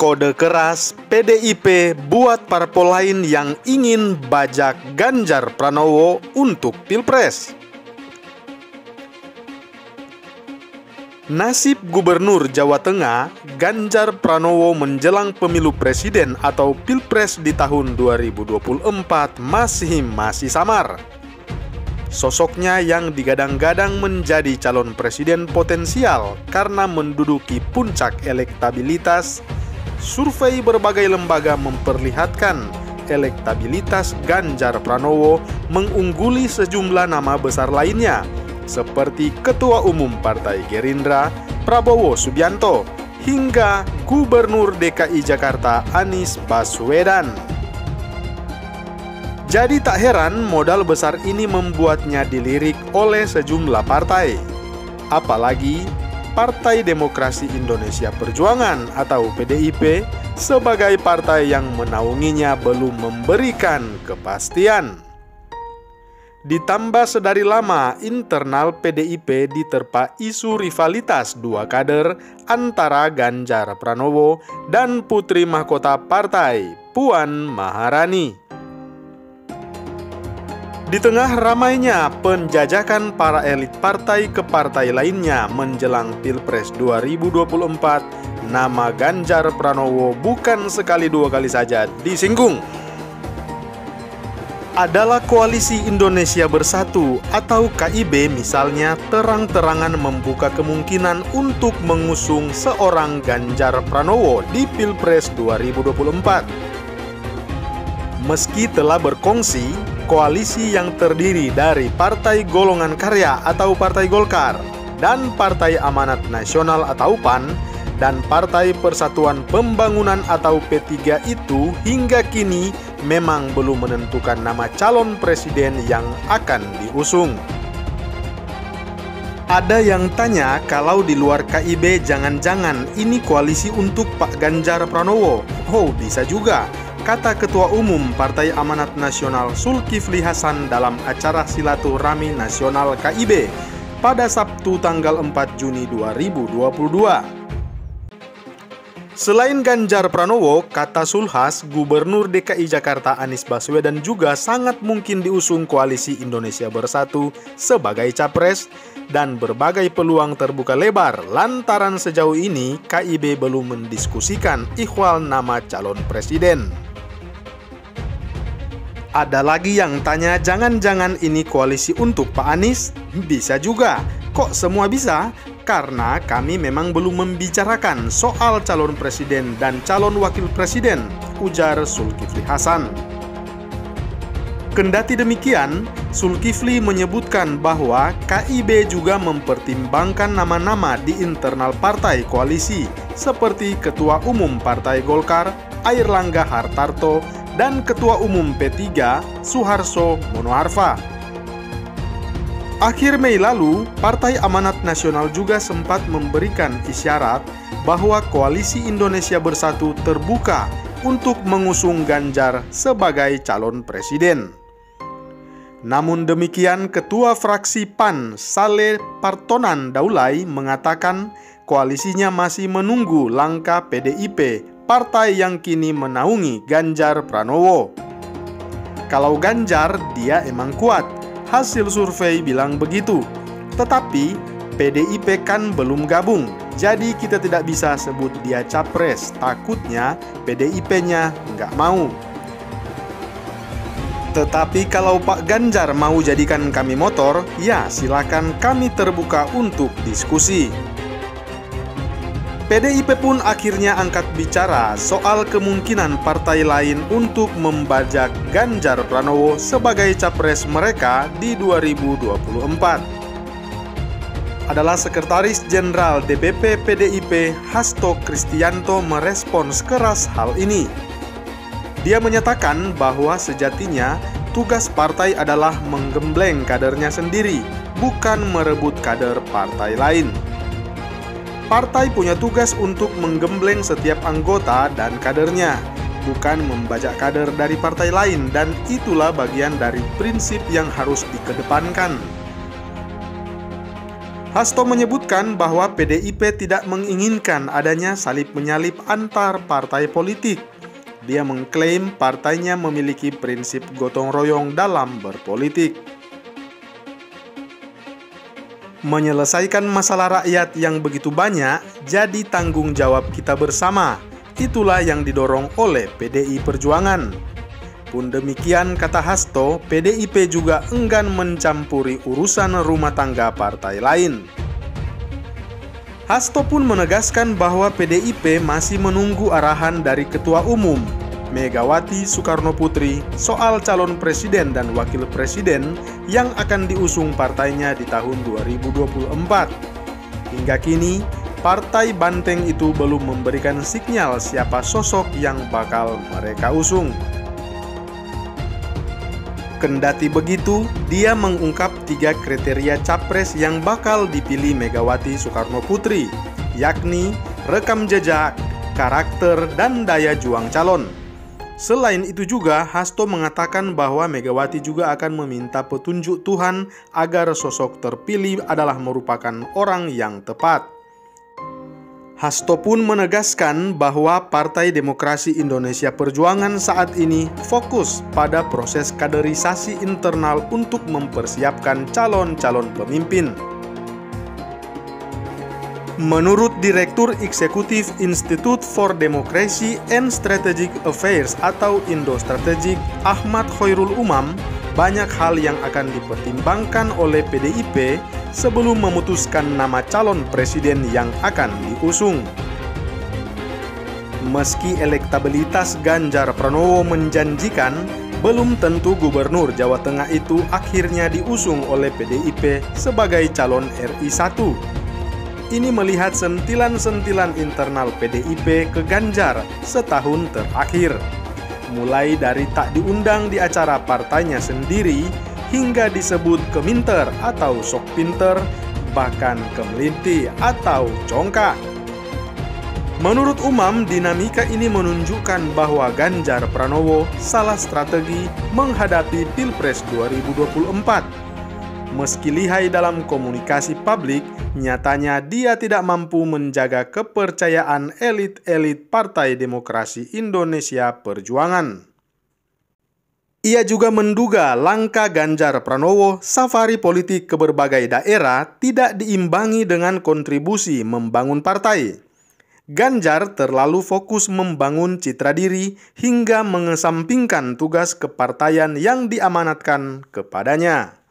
Kode keras PDIP buat parpol lain yang ingin bajak Ganjar Pranowo untuk Pilpres. Nasib Gubernur Jawa Tengah, Ganjar Pranowo menjelang pemilu presiden atau Pilpres di tahun 2024 masih samar. Sosoknya yang digadang-gadang menjadi calon presiden potensial karena menduduki puncak elektabilitas. Survei berbagai lembaga memperlihatkan elektabilitas Ganjar Pranowo mengungguli sejumlah nama besar lainnya, seperti Ketua Umum Partai Gerindra, Prabowo Subianto, hingga Gubernur DKI Jakarta Anies Baswedan. Jadi tak heran modal besar ini membuatnya dilirik oleh sejumlah partai. Apalagi Partai Demokrasi Indonesia Perjuangan atau PDIP sebagai partai yang menaunginya belum memberikan kepastian. Ditambah sedari lama internal PDIP diterpa isu rivalitas dua kader antara Ganjar Pranowo dan putri mahkota partai, Puan Maharani. Di tengah ramainya penjajakan para elit partai ke partai lainnya menjelang Pilpres 2024, nama Ganjar Pranowo bukan sekali dua kali saja disinggung. Adalah Koalisi Indonesia Bersatu atau KIB misalnya terang-terangan membuka kemungkinan untuk mengusung seorang Ganjar Pranowo di Pilpres 2024. Meski telah berkongsi, koalisi yang terdiri dari Partai Golongan Karya atau Partai Golkar dan Partai Amanat Nasional atau PAN dan Partai Persatuan Pembangunan atau P3 itu hingga kini memang belum menentukan nama calon presiden yang akan diusung. Ada yang tanya kalau di luar KIB jangan-jangan ini koalisi untuk Pak Ganjar Pranowo. Oh, bisa juga, kata Ketua Umum Partai Amanat Nasional Zulkifli Hasan dalam acara Silaturahmi Nasional KIB pada Sabtu tanggal 4 Juni 2022. Selain Ganjar Pranowo, kata Zulhas, Gubernur DKI Jakarta Anies Baswedan juga sangat mungkin diusung Koalisi Indonesia Bersatu sebagai capres dan berbagai peluang terbuka lebar lantaran sejauh ini KIB belum mendiskusikan ihwal nama calon presiden. Ada lagi yang tanya jangan-jangan ini koalisi untuk Pak Anies? Bisa juga. Kok semua bisa? Karena kami memang belum membicarakan soal calon presiden dan calon wakil presiden, ujar Zulkifli Hasan. Kendati demikian, Zulkifli menyebutkan bahwa KIB juga mempertimbangkan nama-nama di internal partai koalisi seperti Ketua Umum Partai Golkar, Airlangga Hartarto, dan Ketua Umum P3, Suharso Monoarfa. Akhir Mei lalu, Partai Amanat Nasional juga sempat memberikan isyarat bahwa Koalisi Indonesia Bersatu terbuka untuk mengusung Ganjar sebagai calon presiden. Namun demikian, Ketua Fraksi PAN Saleh Partonan Daulay mengatakan koalisinya masih menunggu langkah PDIP, partai yang kini menaungi Ganjar Pranowo. Kalau Ganjar, dia emang kuat. Hasil survei bilang begitu. Tetapi PDIP kan belum gabung, jadi kita tidak bisa sebut dia capres. Takutnya PDIP-nya nggak mau. Tetapi kalau Pak Ganjar mau jadikan kami motor, ya silakan, kami terbuka untuk diskusi. PDIP pun akhirnya angkat bicara soal kemungkinan partai lain untuk membajak Ganjar Pranowo sebagai capres mereka di 2024. Adalah Sekretaris Jenderal DPP PDIP Hasto Kristianto merespons keras hal ini. Dia menyatakan bahwa sejatinya tugas partai adalah menggembleng kadernya sendiri, bukan merebut kader partai lain. Partai punya tugas untuk menggembleng setiap anggota dan kadernya, bukan membajak kader dari partai lain, dan itulah bagian dari prinsip yang harus dikedepankan. Hasto menyebutkan bahwa PDIP tidak menginginkan adanya salip-menyalip antar partai politik. Dia mengklaim partainya memiliki prinsip gotong royong dalam berpolitik. Menyelesaikan masalah rakyat yang begitu banyak jadi tanggung jawab kita bersama. Itulah yang didorong oleh PDI Perjuangan. Pun demikian, kata Hasto, PDIP juga enggan mencampuri urusan rumah tangga partai lain. Hasto pun menegaskan bahwa PDIP masih menunggu arahan dari Ketua Umum Megawati Soekarnoputri soal calon presiden dan wakil presiden yang akan diusung partainya di tahun 2024. Hingga kini, Partai Banteng itu belum memberikan sinyal siapa sosok yang bakal mereka usung. Kendati begitu, dia mengungkap 3 kriteria capres yang bakal dipilih Megawati Soekarnoputri, yakni rekam jejak, karakter, dan daya juang calon. Selain itu juga, Hasto mengatakan bahwa Megawati juga akan meminta petunjuk Tuhan agar sosok terpilih adalah merupakan orang yang tepat. Hasto pun menegaskan bahwa Partai Demokrasi Indonesia Perjuangan saat ini fokus pada proses kaderisasi internal untuk mempersiapkan calon-calon pemimpin. Menurut Direktur Eksekutif Institute for Democracy and Strategic Affairs atau Indo Strategik Ahmad Khairul Umam, banyak hal yang akan dipertimbangkan oleh PDIP sebelum memutuskan nama calon presiden yang akan diusung. Meski elektabilitas Ganjar Pranowo menjanjikan, belum tentu Gubernur Jawa Tengah itu akhirnya diusung oleh PDIP sebagai calon RI 1. Ini melihat sentilan-sentilan internal PDIP ke Ganjar setahun terakhir. Mulai dari tak diundang di acara partainya sendiri, hingga disebut keminter atau sok pinter, bahkan kemelinti atau congkak. Menurut Umam, dinamika ini menunjukkan bahwa Ganjar Pranowo salah strategi menghadapi Pilpres 2024. Meski lihai dalam komunikasi publik, nyatanya dia tidak mampu menjaga kepercayaan elit-elit Partai Demokrasi Indonesia Perjuangan. Ia juga menduga langkah Ganjar Pranowo safari politik ke berbagai daerah tidak diimbangi dengan kontribusi membangun partai. Ganjar terlalu fokus membangun citra diri hingga mengesampingkan tugas kepartaian yang diamanatkan kepadanya.